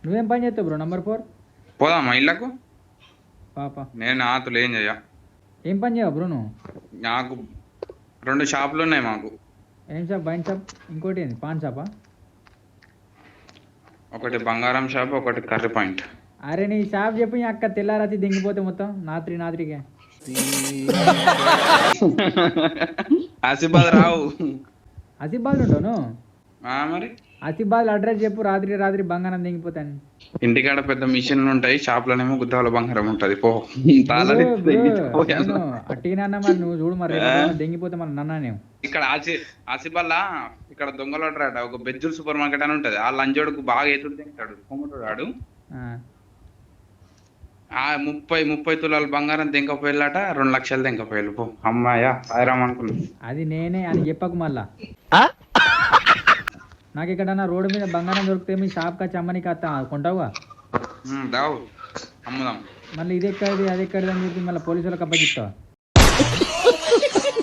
నువ్వేం పని చేస్తావు బ్రో నంబర్ 4? పోదామా ఇళ్ళకు? పాప నేను ఆతులు ఏం చెయ్య. ఏం పని చేయవు బ్రో నువ్వు? నాకు 2 షాపులు ఉన్నాయి మాకు. ఏం షాప్? వైన్ షాప్, ఇంకోటి ఏంది పాన్ షాపా? ఒకటి బంగారం షాప్, ఒకటి కర్రీ పాయింట్. అరే నీ షాప్ చెప్పి అక్క తెల్లారాతి దింగిపోతే మొత్తం నాత్రికే ఆసిఫాబాద్ రావు. ఆసిఫాబాద్ ఉంటాను మరి ఆసిఫాబాద్ అడ్రస్ చెప్పు, రాత్రి బంగారం దింగిపోతాను. ఇంటికాడ పెద్ద మిషన్లు ఉంటాయి, షాప్లోనేమో గుద్దాల బంగారం ఉంటది. పో అట్టినా మరి నువ్వు చూడు మరి దింగిపోతే మన నన్ను. ఇక్కడ ఆసిఫాబాద్లా ఇక్కడ దొంగలు ఉంటారట. ఒక బెజ్జుల్ సూపర్ మార్కెట్ అని ఉంటది. ఆ లంచోడుకు బాగా ఎదురు తింటాడు కొమ్మటోడాడు. 30 తులాల బంగారం దింకపోయిల్లట, 2 లక్షలు దింకపోయిల్లు. పో అమ్మాయా సాయిరామ్ అనుకున్నా. అది నేనే అని చెప్పకు మళ్ళా. నాకు ఎక్కడన్నా రోడ్డు మీద బంగారం దొరికితే మీ షాప్ వచ్చి అమ్మని కొంటావుగా? దావు అమ్ముదాం. మళ్ళీ ఇది ఎక్కడిది అది ఎక్కడిది అని చెప్పి మళ్ళీ పోలీసులకు అప్పగిస్తావా?